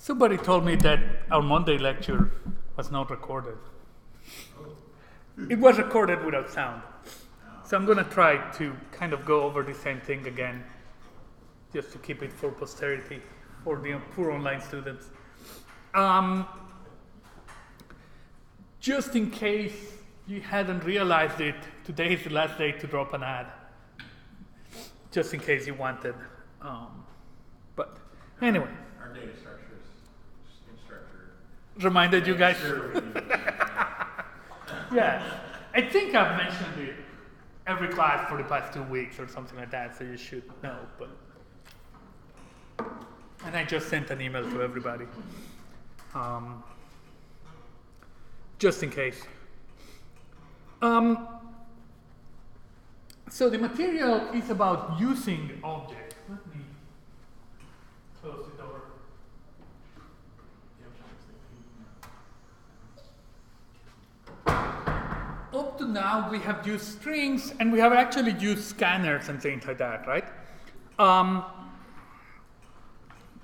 Somebody told me that our Monday lecture was not recorded. It was recorded without sound. So I'm going to try to kind of go over the same thing again, just to keep it for posterity, for the poor online students. Just in case you hadn't realized it, today is the last day to drop an ad. Just in case you wanted. But anyway. Our data structure reminded you guys? Sure Yeah. I think I've mentioned it every class for the past 2 weeks or something like that, so you should know. But and I just sent an email to everybody. Just in case. So the material is about using objects. Let me close the door. Up to now, we have used strings, and we have actually used scanners and things like that, right?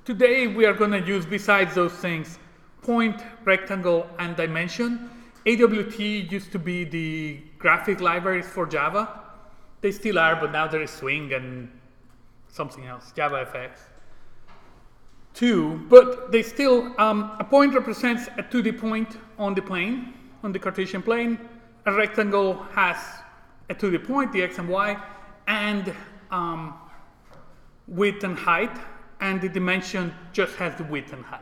Today, we are going to use, besides those things, point, rectangle, and dimension. AWT used to be the graphic libraries for Java. They still are, but now there is Swing and something else, JavaFX. But they still, a point represents a 2D point on the plane, on the Cartesian plane. A rectangle has a 2D point, the x and y, and width and height, and the dimension just has the width and height.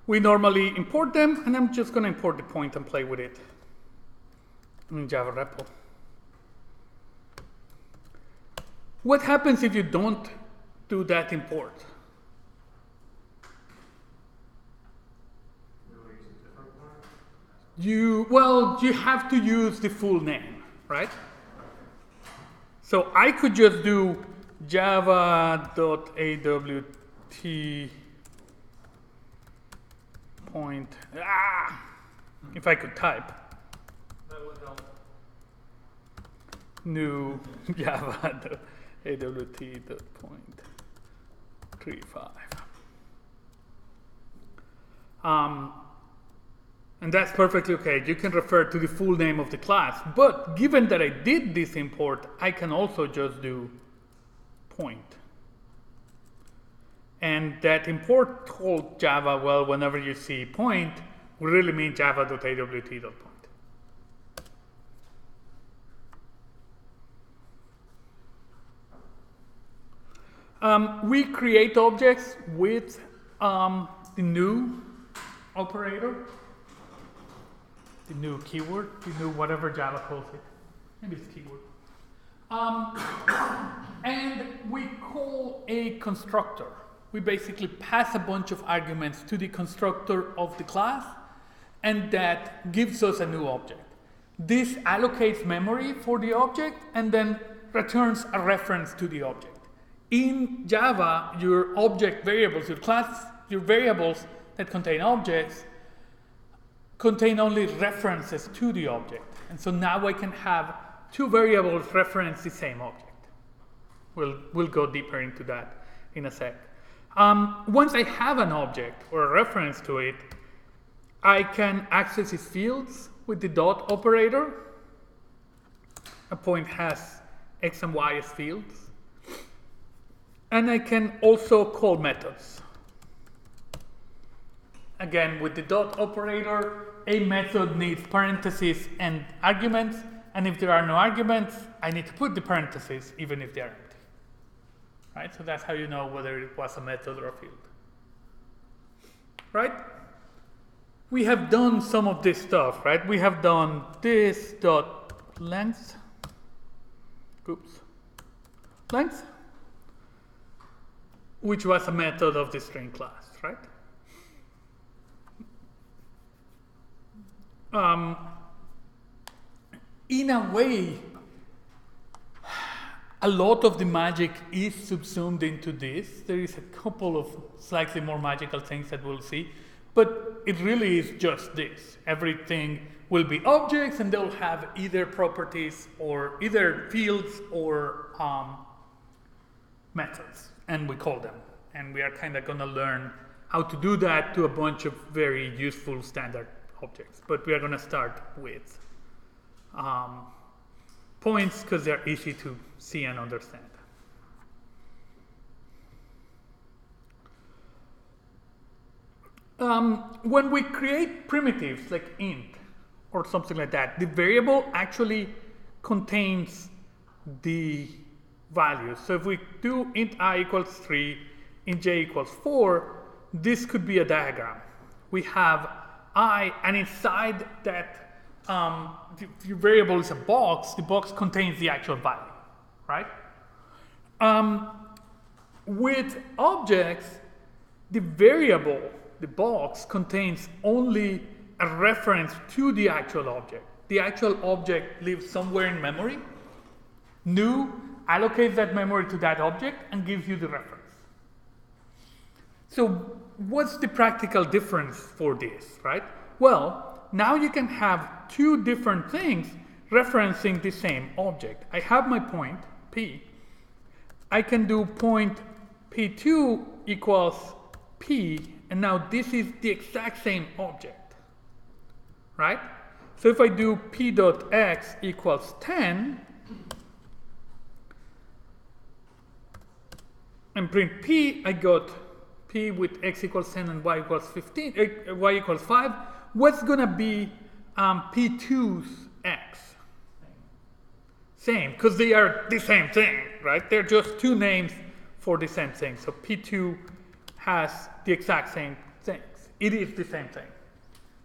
We normally import them, and I'm just going to import the point and play with it in Java repo. What happens if you don't do that import? You have to use the full name, right? So I could just do java.awt point, if I could type. That would help. New java.awt.point35. And that's perfectly okay. You can refer to the full name of the class. But given that I did this import, I can also just do point. And that import told Java, well, whenever you see point, we really mean java.awt.point. We create objects with the new operator. The new keyword, the new whatever Java calls it. Maybe it's keyword. And we call a constructor. We basically pass a bunch of arguments to the constructor of the class, and that gives us a new object. This allocates memory for the object and then returns a reference to the object. In Java, your object variables, your variables that contain objects, contain only references to the object. And so now I can have two variables reference the same object. We'll go deeper into that in a sec. Once I have an object or a reference to it, I can access its fields with the dot operator. A point has x and y as fields. And I can also call methods. Again, with the dot operator, a method needs parentheses and arguments, and if there are no arguments, I need to put the parentheses even if they are empty. Right? So that's how you know whether it was a method or a field. Right? We have done some of this stuff, right? We have done this dot length. Length, which was a method of the string class, right? In a way, a lot of the magic is subsumed into this. There is a couple of slightly more magical things that we'll see, but it really is just this. Everything will be objects, and they'll have either properties or either fields or methods, and we call them. And we are kind of going to learn how to do that to a bunch of very useful standard objects. But we are going to start with points because they're easy to see and understand. When we create primitives like int or something like that, the variable actually contains the values. So if we do int I equals 3, int j equals 4, this could be a diagram. We have I, and inside that the variable is a box. The box contains the actual value, right? With objects, the variable, the box, contains only a reference to the actual object. The actual object lives somewhere in memory. New allocates that memory to that object and gives you the reference. So what's the practical difference for this, right? Well, now you can have two different things referencing the same object. I have my point, P. I can do point P2 equals P, and now this is the exact same object, right? So if I do P dot X equals 10, and print P, I got P with X equals 10 and Y equals 15, Y equals 5. What's going to be P2's X? Same, because they are the same thing, right? They're just two names for the same thing. So P2 has the exact same things. It is the same thing.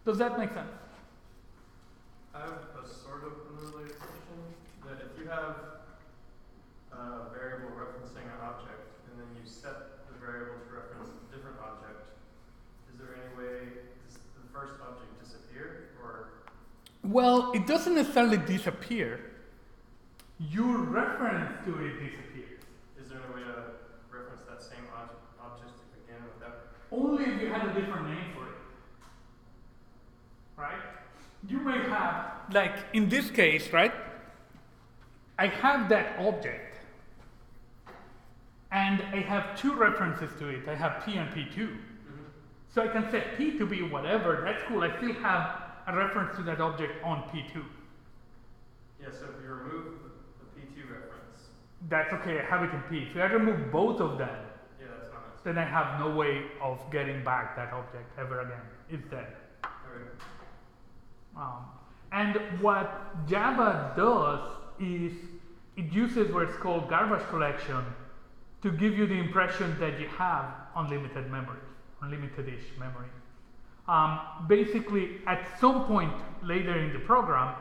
Does that make sense? I have a sort of unrelated question. That if you have a variable referencing an object, and then you set the variable to reference a different object, is there any way the first object disappear, or? Well, it doesn't necessarily disappear. Your reference to it disappears. Is there any way to reference that same object again without? Only if you had a different name for it, right? You may have, like in this case, right? I have that object, and I have two references to it. I have P and P2. Mm-hmm. So I can set P to be whatever. That's cool. I still have a reference to that object on P2. Yeah, so if you remove the P2 reference. That's okay. I have it in P. If I remove both of them, yeah, that's not nice. Then I have no way of getting back that object ever again. It's dead. Okay. And what Java does is it uses what's called garbage collection to give you the impression that you have unlimited memory, unlimited-ish memory. Basically, at some point later in the program,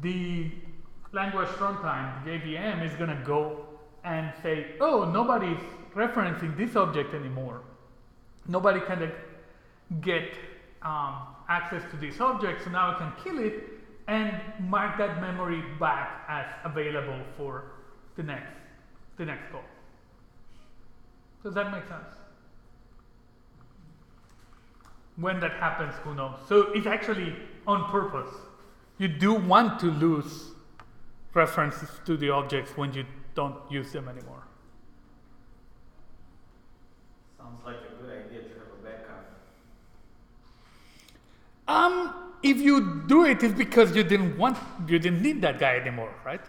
the language runtime, the JVM, is going to go and say, oh, nobody's referencing this object anymore. Nobody can get access to this object, so now I can kill it and mark that memory back as available for the next call. Does that make sense? When that happens, who knows? So it's actually on purpose. You do want to lose references to the objects when you don't use them anymore. Sounds like a good idea to have a backup. If you do it, it's because you didn't need that guy anymore, right?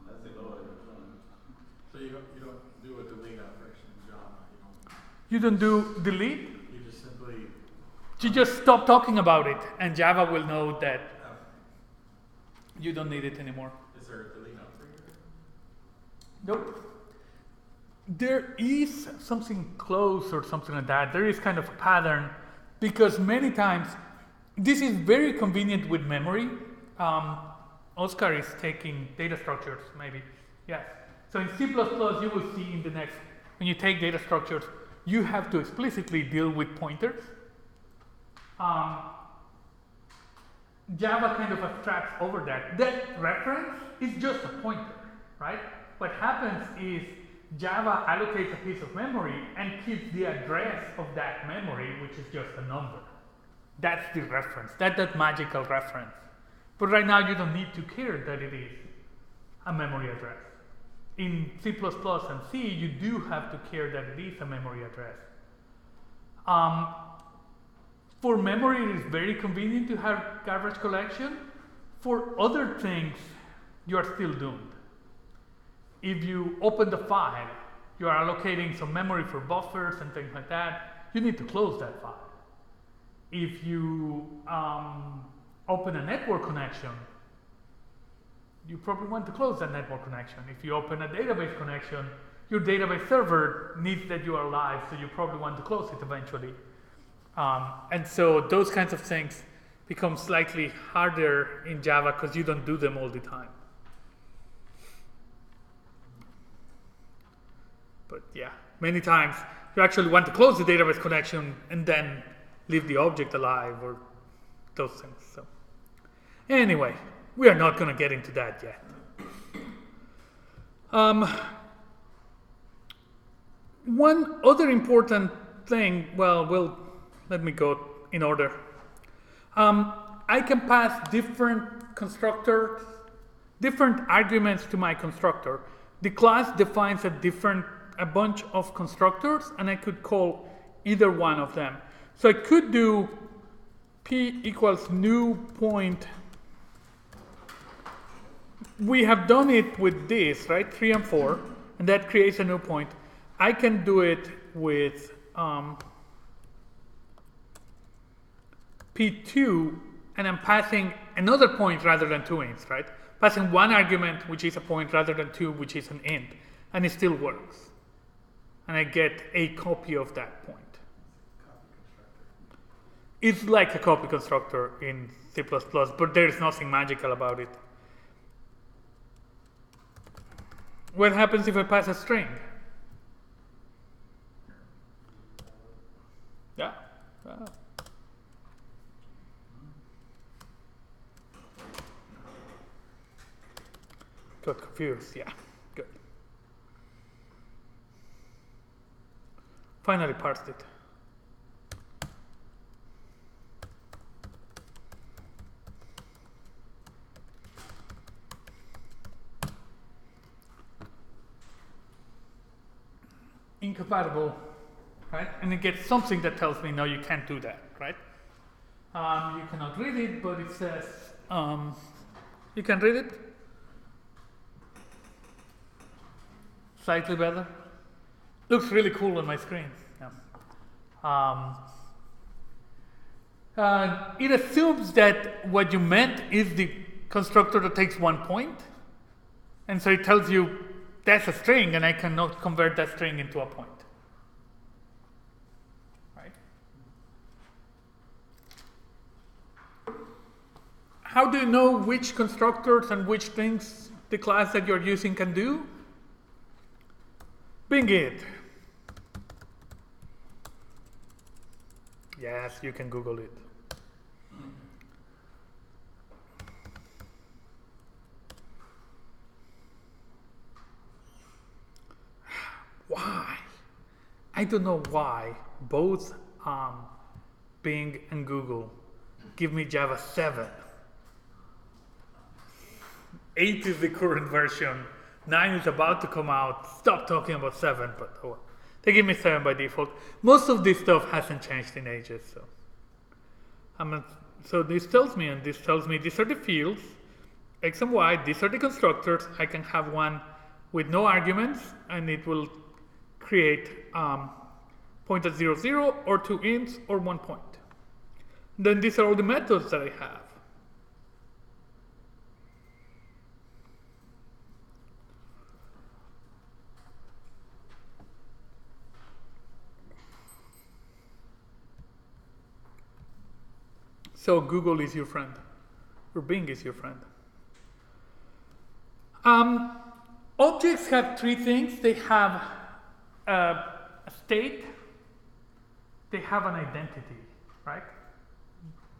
That's the lower the So you don't do a delete operation in Java. You don't do delete. You just simply. You just stop talking about it, and Java will know that you don't need it anymore. Is there a delete operator? Nope. There is something close or something like that. There is kind of a pattern, because many times this is very convenient with memory. Oscar is taking data structures, maybe. Yes. So in C++, you will see in the next, when you take data structures, you have to explicitly deal with pointers. Java kind of abstracts over that. That reference is just a pointer, right? What happens is Java allocates a piece of memory and keeps the address of that memory, which is just a number. That's the reference. That's that magical reference. But right now you don't need to care that it is a memory address. in C++ and C, you do have to care that it is a memory address. For memory, it is very convenient to have garbage collection. For other things, you are still doomed. If you open the file, you are allocating some memory for buffers and things like that. You need to close that file. If you open a network connection, you probably want to close that network connection. If you open a database connection, your database server needs that you are live, so you probably want to close it eventually. And so those kinds of things become slightly harder in Java because you don't do them all the time. But yeah, many times you actually want to close the database connection and then leave the object alive or those things. So anyway, we are not going to get into that yet. One other important thing, well, let me go in order. I can pass different constructors, different arguments to my constructor. The class defines a bunch of constructors, and I could call either one of them. So I could do p equals new point. We have done it with this, right? 3 and 4, and that creates a new point. I can do it with p2, and I'm passing another point rather than 2 ints, right? Passing one argument, which is a point, rather than 2, which is an int, and it still works. And I get a copy of that point. It's like a copy constructor in C++, but there is nothing magical about it. What happens if I pass a string? Yeah. Got confused, yeah, good. Finally parsed it. Incompatible, right? And it gets something that tells me, no, you can't do that, right? You cannot read it, but it says, you can read it? Slightly better. Looks really cool on my screen. Yeah. It assumes that what you meant is the constructor that takes 1 point. And so it tells you that's a string, and I cannot convert that string into a point. Right? How do you know which constructors and which things the class that you're using can do? Bing it. Yes, you can Google it. Why? I don't know why both Bing and Google give me Java 7. 8 is the current version. 9 is about to come out. Stop talking about 7, but oh well. They give me 7 by default. Most of this stuff hasn't changed in ages. So this tells me, these are the fields, X and Y, these are the constructors. I can have one with no arguments, and it will create point at 0, 0, or 2 ints, or 1 point. Then these are all the methods that I have. So Google is your friend, or Bing is your friend. Objects have 3 things. They have a state, they have an identity, right?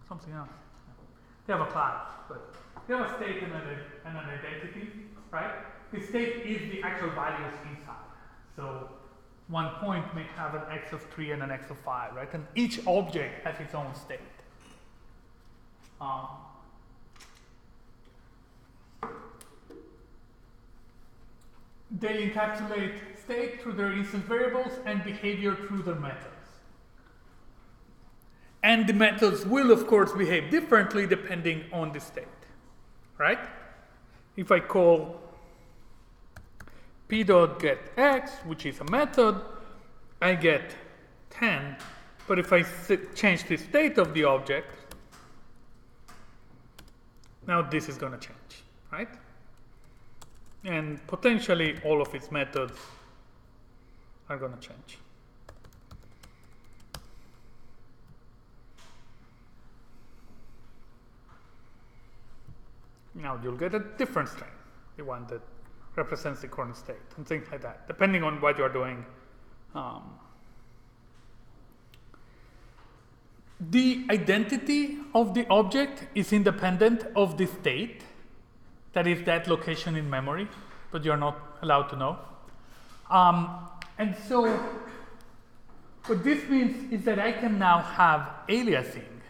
Something else. They have a class, but they have a state and an identity, right? The state is the actual values inside. So 1 point may have an x of 3 and an x of 5, right? And each object has its own state. They encapsulate state through their instance variables and behavior through their methods. And the methods will, of course, behave differently depending on the state, right? If I call p.getX, which is a method, I get 10. But if I change the state of the object, now this is going to change, right? And potentially all of its methods are going to change. Now you'll get a different string, the one that represents the current state, and things like that, depending on what you're doing. The identity of the object is independent of the state, that is that location in memory, but you're not allowed to know. And so what this means is that I can now have aliasing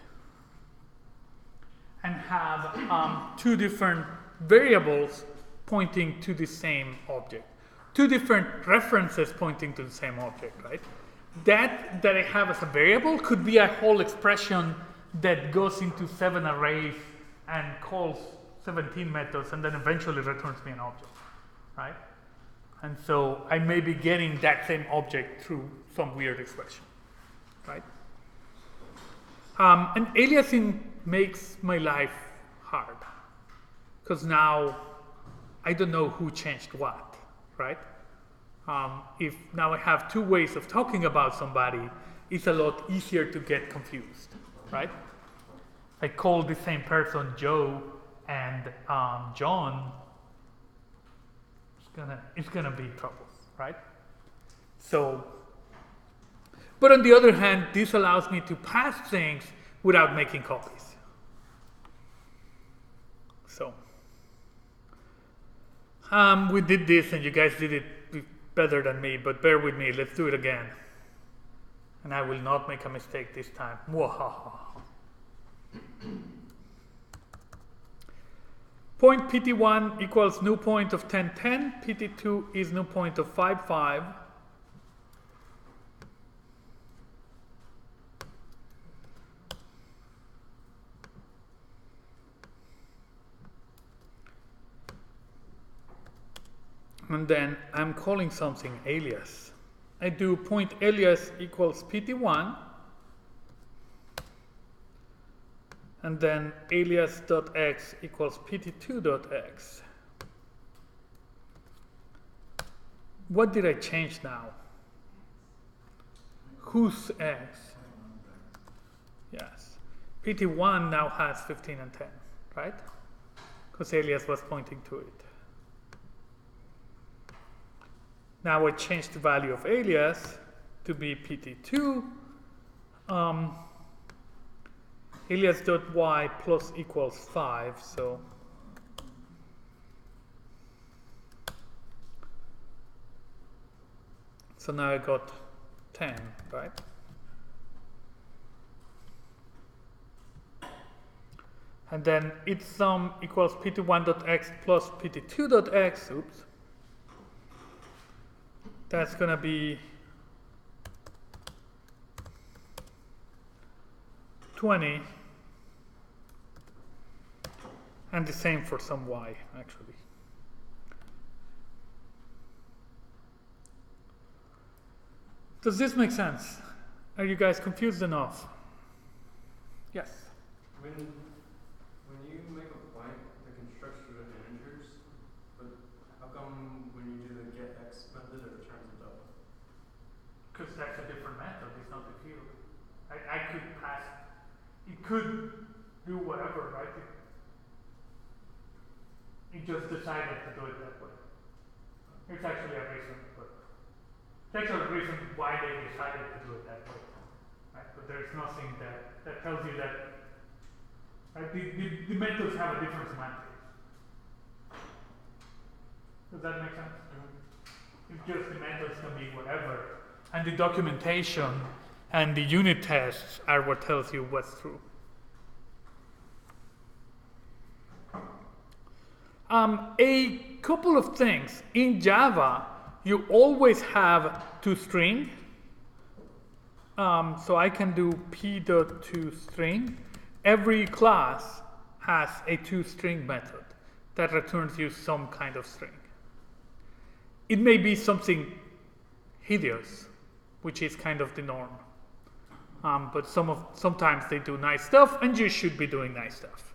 and have two different variables pointing to the same object. Two different references pointing to the same object, right? That I have as a variable could be a whole expression that goes into 7 arrays and calls 17 methods and then eventually returns me an object, right? And so I may be getting that same object through some weird expression, right? And aliasing makes my life hard because now I don't know who changed what, right? If now I have two ways of talking about somebody, it's a lot easier to get confused, right? I call the same person Joe and John, it's gonna be trouble, right? So, but on the other hand, this allows me to pass things without making copies. So, we did this and you guys did it better than me, but bear with me, let's do it again. And I will not make a mistake this time. Point pt1 equals new point of 1010, pt2 is new point of 55. And then I'm calling something alias. I do point alias equals pt1, and then alias.x equals pt2.x. What did I change now? Whose x? Yes. pt1 now has 15 and 10, right? Because alias was pointing to it. Now I change the value of alias to be pt2. Alias.y plus equals 5, so now I got 10, right? And then its sum equals pt1.x plus pt2.x, oops. That's going to be 20, and the same for some y, actually. Does this make sense? Are you guys confused enough? Yes? When you make a blank, the constructor of integers, but how come when you do the getX method it returns a double? Because that's a different method, it's not the field. I could pass, it could do whatever, right? It just decided to do it that way. It's actually a reason, but it's actually a reason why they decided to do it that way. Right? But there's nothing that tells you that, right? The methods have a different semantics. Does that make sense? Mm-hmm. It's just the methods can be whatever. And the documentation and the unit tests are what tells you what's true. A couple of things. In Java, you always have toString. So I can do p.toString. Every class has a toString method that returns you some kind of string. It may be something hideous, which is kind of the norm. But sometimes they do nice stuff, and you should be doing nice stuff.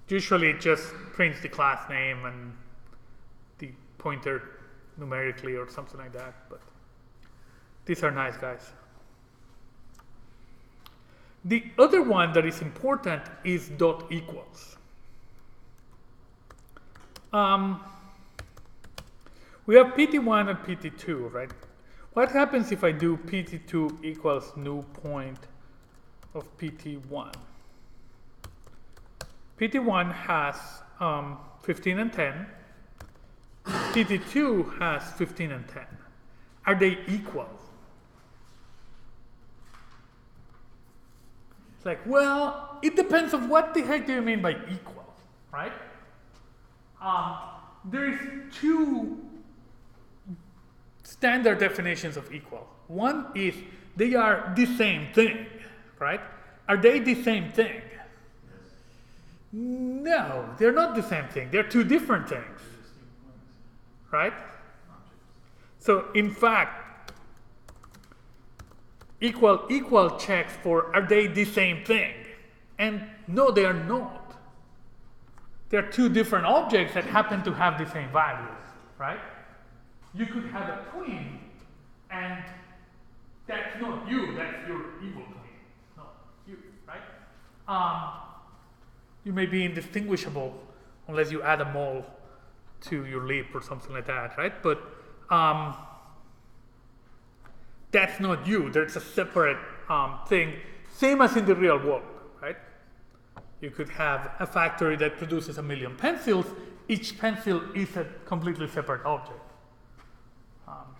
Usually it just prints the class name and the pointer numerically or something like that, but these are nice guys. The other one that is important is dot equals. We have pt1 and pt2, right? What happens if I do pt2 equals new point of pt1? pt1 has 15 and 10. pt2 has 15 and 10. Are they equal? It's like, well, it depends on what the heck do you mean by equal, right? There is two standard definitions of equal. One is they are the same thing, right? Are they the same thing? Yes. No, they're not the same thing. They're two different things, They're distinct points, right? objects. So in fact, equal checks for are they the same thing? And no, they are not. They're two different objects that happen to have the same values, right? You could have a twin, and that's not you, that's your evil twin. No, you, right? You may be indistinguishable unless you add a mole to your lip or something like that, right? But that's not you. There's a separate thing, same as in the real world, right? You could have a factory that produces 1 million pencils. Each pencil is a completely separate object.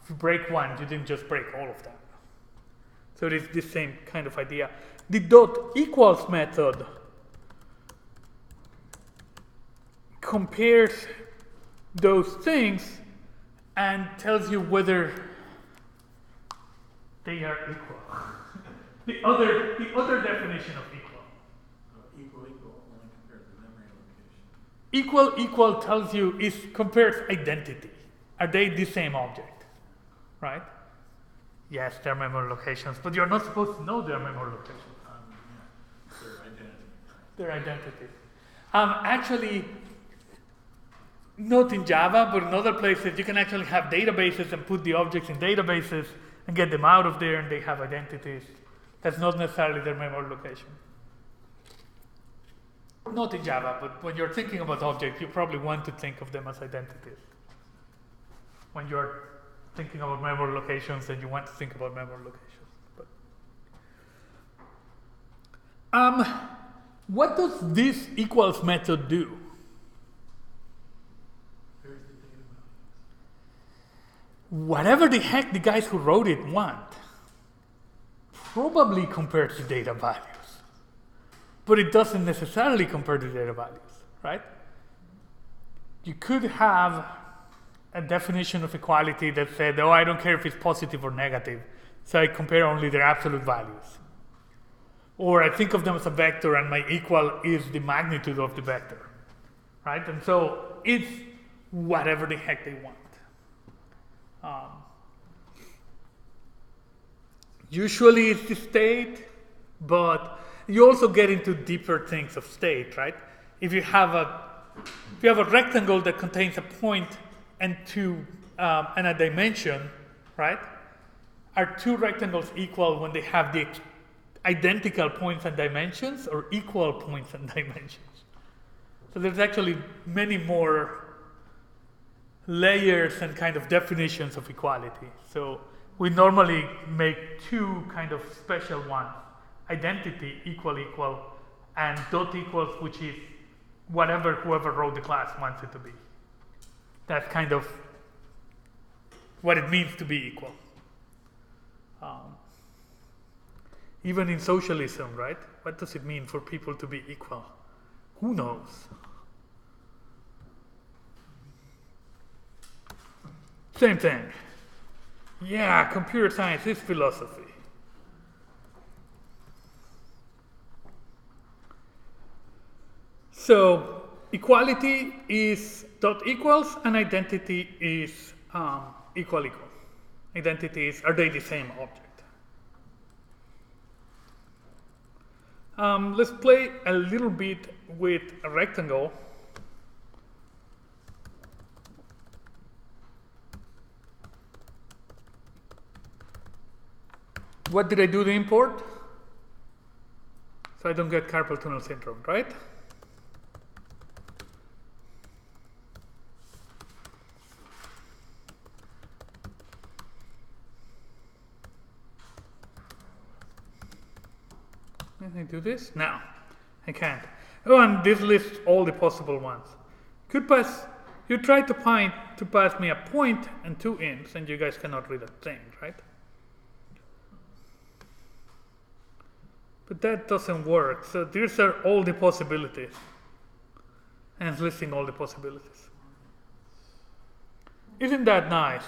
If you break one, you didn't just break all of them. So it is the same kind of idea. The dot equals method compares those things and tells you whether they are equal. the other definition of equal. Equal only compares the memory location. Equal tells you compares identity. Are they the same object? Right? Yes, they're memory locations, but you're not supposed to know their memory locations. Yeah. Their identity. Their identity. Actually, not in Java, but in other places, you can actually have databases and put the objects in databases and get them out of there, and they have identities. That's not necessarily their memory location. Not in Java, but when you're thinking about objects, you probably want to think of them as identities. When you're thinking about memory locations, then you want to think about memory locations. But what does this equals method do? Here's the data values. Whatever the heck the guys who wrote it want, probably compared to data values. But it doesn't necessarily compare to data values, right? You could have a definition of equality that said, oh, I don't care if it's positive or negative, so I compare only their absolute values. Or I think of them as a vector and my equal is the magnitude of the vector, right? And so it's whatever the heck they want. Usually it's the state, but you also get into deeper things of state, right? If you have a rectangle that contains a point and a dimension, right? Are two rectangles equal when they have the identical points and dimensions, or equal points and dimensions? So there's actually many more layers and kind of definitions of equality. So we normally make two kind of special ones: identity, equal, and dot equals, which is whoever wrote the class wants it to be. That's kind of what it means to be equal. Even in socialism, right? What does it mean for people to be equal? Who knows? Same thing. Yeah, computer science is philosophy. So equality is dot equals and identity is equal. Identities, are they the same object? Let's play a little bit with a rectangle. What did I do to import? So I don't get carpal tunnel syndrome, right? Can I do this? No, I can't. Oh, and this lists all the possible ones. You try to pass me a point and 2 ints, and you guys cannot read a thing, right? But that doesn't work. So these are all the possibilities. And it's listing all the possibilities. Isn't that nice?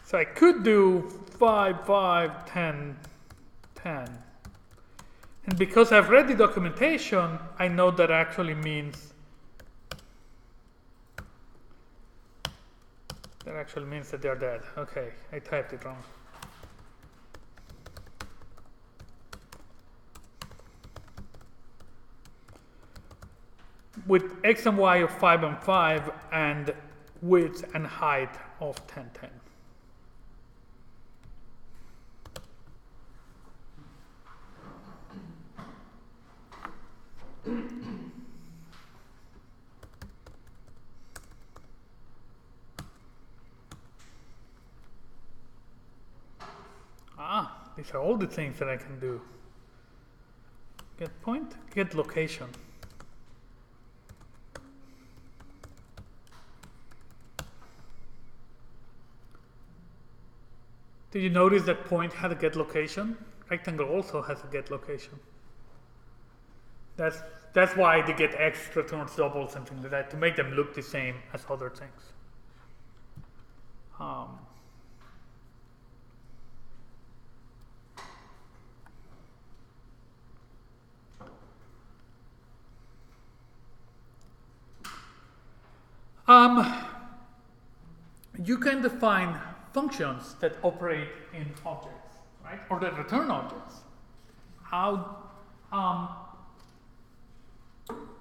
So I could do 5, 5, 10, 10. And because I've read the documentation, I know that actually means that they're dead. Okay, I typed it wrong. With x and y of 5 and 5 and width and height of 10, 10. These are all the things that I can do. Get point, get location. Did you notice that point had a get location? Rectangle also has a get location. That's why they get x returns double, something like that, to make them look the same as other things. You can define functions that operate in objects, right? Or that return objects. How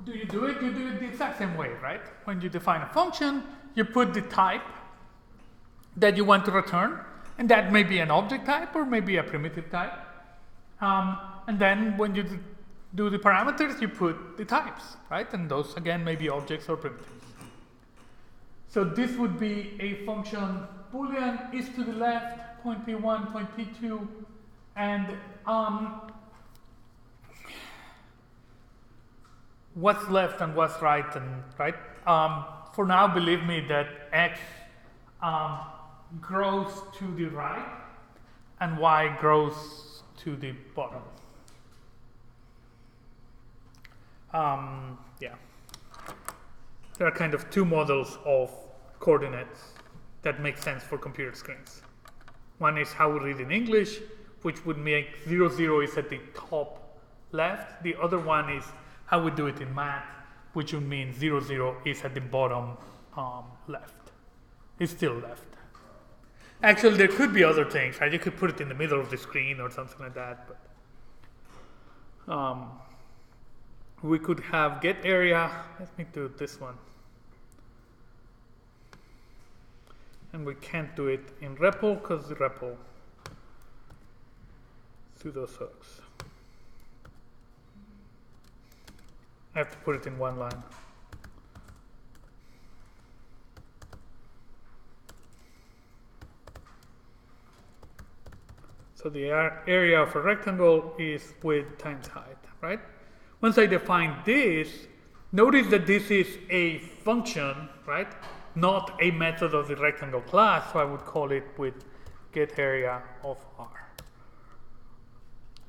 do you do it? You do it the exact same way, right? When you define a function, you put the type that you want to return, and that may be an object type or maybe a primitive type. And then when you do the parameters, you put the types, right? And those, again, may be objects or primitives. So this would be a function Boolean is to the left, point P1, point P2, and what's left and what's right, and right. For now, believe me that x grows to the right and y grows to the bottom. Yeah. There are kind of two models of coordinates that make sense for computer screens. One is how we read in English, which would make 0, 0 is at the top left. The other one is how we do it in math, which would mean 0, 0 is at the bottom left. It's still left. Actually, there could be other things, right? You could put it in the middle of the screen or something like that, but we could have get area. Let me do this one. And we can't do it in REPL because the REPL pseudo sucks. I have to put it in one line. So the area of a rectangle is width times height, right? Once I define this, notice that this is a function, right? Not a method of the rectangle class, so I would call it with get area of R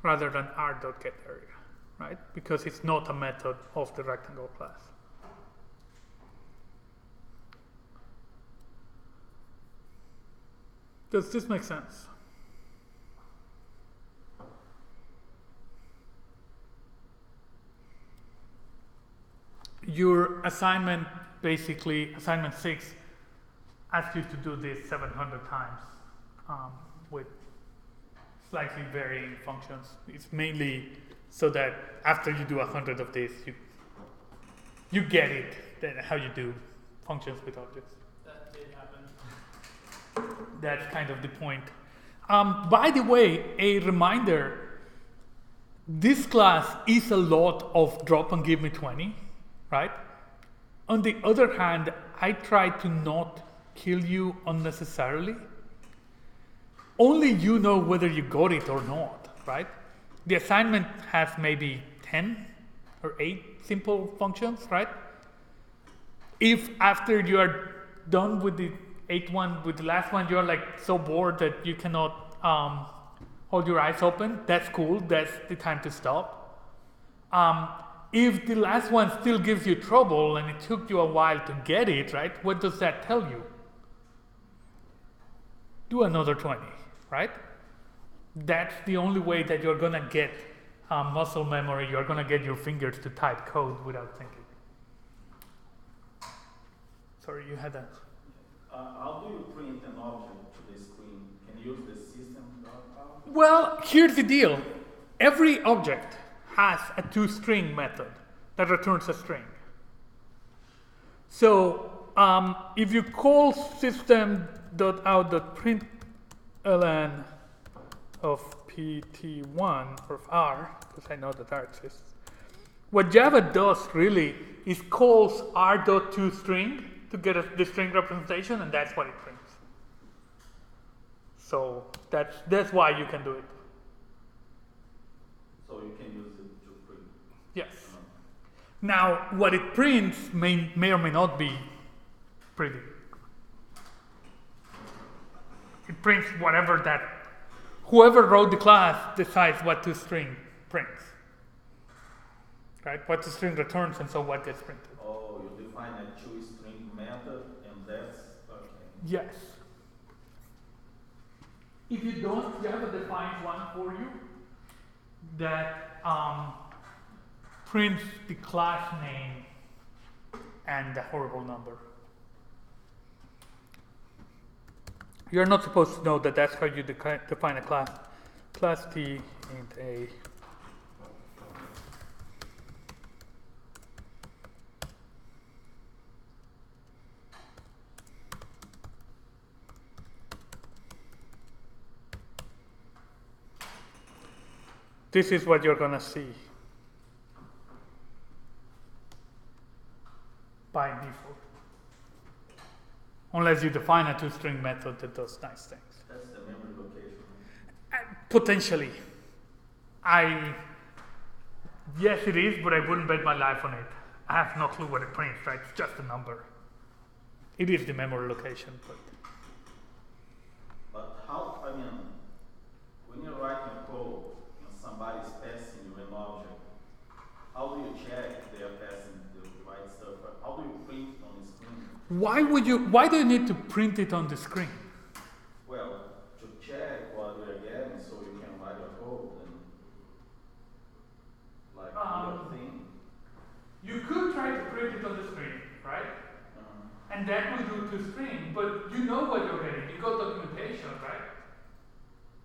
rather than r.getArea, right? Because it's not a method of the rectangle class. Does this make sense? Your assignment, basically, assignment 6, asks you to do this 700 times with slightly varying functions. It's mainly so that after you do 100 of this, you get it, then how you do functions with objects. That did happen. That's kind of the point. By the way, a reminder, this class is a lot of drop and give me 20, right? On the other hand, I try to not kill you unnecessarily. Only you know whether you got it or not, right? The assignment has maybe 10 or 8 simple functions, right? If after you are done with the 8th one, with the last one, you're like so bored that you cannot hold your eyes open, that's cool, that's the time to stop. If the last one still gives you trouble and it took you a while to get it, right, what does that tell you? Do another 20, right? That's the only way that you're gonna get muscle memory, you're gonna get your fingers to type code without thinking. Sorry, you had that. How do you print an object to the screen? Can you use the system.out? Well, here's the deal. Every object has a toString method that returns a string. So if you call system.out.println of pt1 or of r, because I know that r exists, what Java does really is calls r.toString to get the string representation, and that's what it prints. So that's why you can do it. So you can use it to print. Yes. Now, what it prints may or may not be pretty. It prints whoever wrote the class decides what toString prints. Right? What toString returns, and so what gets printed. Oh, you define a toString method, and that's okay. Yes. If you don't, Java defines one for you that prints the class name and the horrible number. You're not supposed to know that that's how you define a class. Class T int A. This is what you're gonna see by default. Unless you define a toString method that does nice things. That's the memory location. Potentially. Yes it is, but I wouldn't bet my life on it. I have no clue what it prints, right? It's just a number. It is the memory location, But how, when you're writing a code and somebody's passing you an object, how do you check they are passing the right stuff? How do you print it on the screen? Why do you need to print it on the screen? Well, to check what you're getting so you can write your code and like your thing. You could try to print it on the screen, right? And that will do toString, but you know what you're getting. You got documentation, right?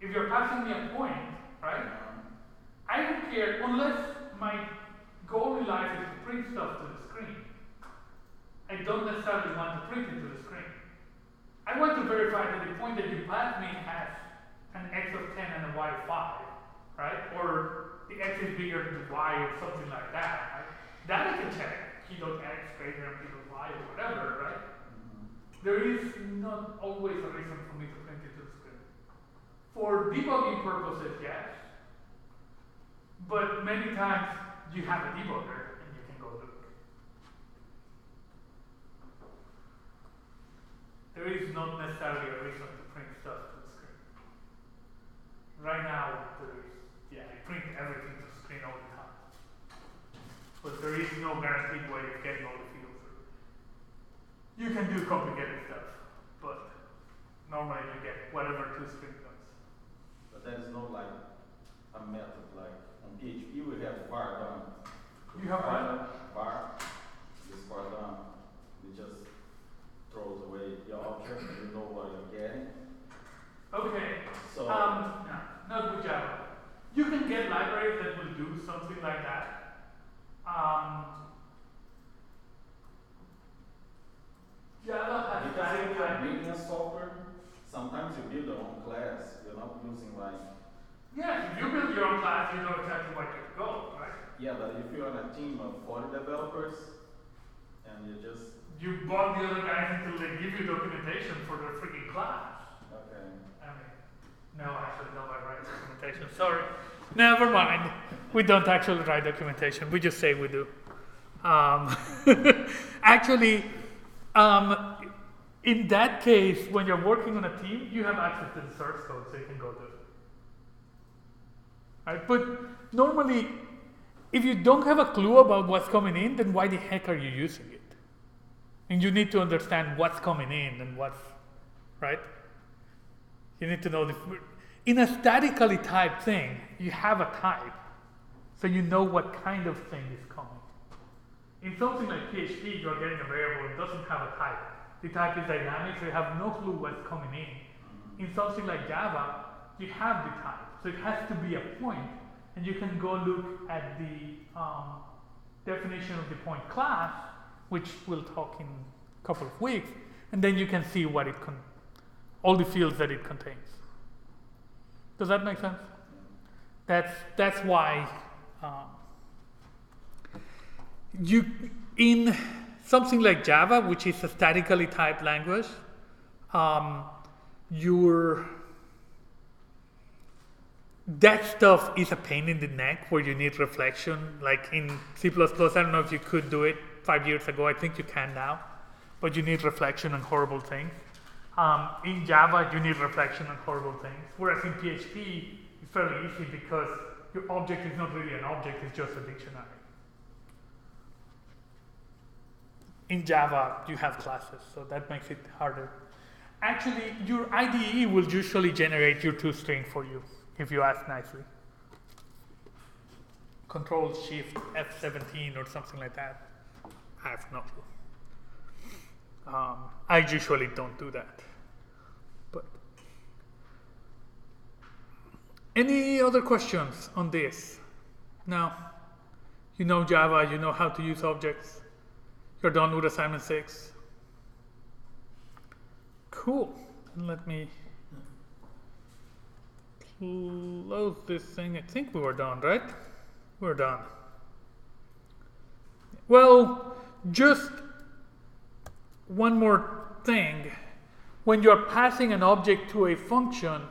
If you're passing me a point, right? I don't care unless my goal in life is to print stuff to the screen. I don't necessarily want to print it to the screen. I want to verify that the point that you pass me has an x of 10 and a y of 5, right? Or the x is bigger than the y or something like that, right? That I can check. P.x greater than P.y or whatever, right? There is not always a reason for me to print it to the screen. For debugging purposes, yes. But many times you have a debugger and you can go look. There is not necessarily a reason to print stuff to the screen. Right now, I print everything to the screen all the time. But there is no guaranteed way of getting all the fields through. You can do complicated stuff, but normally you get whatever not using like. Yeah, if you build your own class, you know exactly where to go, right? Yeah, but if you're on a team of 40 developers and you just. You bug the other guys until they give you documentation for their freaking class. Okay. I mean, no, actually, nobody writes documentation. Sorry. Never mind. We don't actually write documentation. We just say we do. Actually, in that case, when you're working on a team, you have access to the source code, so you can go do it. Right? But normally, if you don't have a clue about what's coming in, then why the heck are you using it? And you need to understand what's coming in and what's, right? You need to know in a statically typed thing, you have a type, so you know what kind of thing is coming. In something like PHP, you're getting a variable, it doesn't have a type. The type is dynamic, so you have no clue what's coming in. In something like Java, you have the type, so it has to be a point, and you can go look at the definition of the point class, which we'll talk in a couple of weeks, and then you can see what it all the fields that it contains. Does that make sense? That's why you in something like Java, which is a statically typed language, that stuff is a pain in the neck where you need reflection. Like in C++, I don't know if you could do it 5 years ago. I think you can now, but you need reflection on horrible things. In Java, you need reflection on horrible things. Whereas in PHP, it's fairly easy because your object is not really an object, it's just a dictionary. In Java, you have classes, so that makes it harder. Actually, your IDE will usually generate your toString for you, if you ask nicely. Control-Shift F17 or something like that. I have no clue. I usually don't do that. But any other questions on this? No? You know Java, you know how to use objects. You're done with assignment 6. Cool. Let me close this thing. I think we were done, right? We're done. Well, just one more thing. When you're passing an object to a function,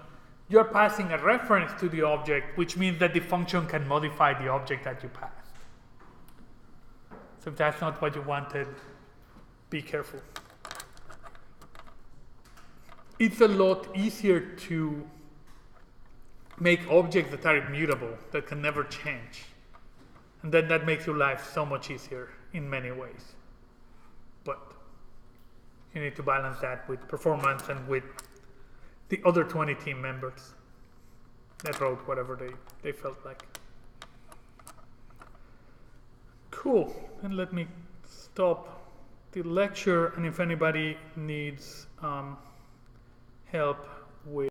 you're passing a reference to the object, which means that the function can modify the object that you passed. So if that's not what you wanted, be careful. It's a lot easier to make objects that are immutable, that can never change. And then that makes your life so much easier in many ways. But you need to balance that with performance and with the other 20 team members that wrote whatever they felt like. Cool. And let me stop the lecture, and if anybody needs help with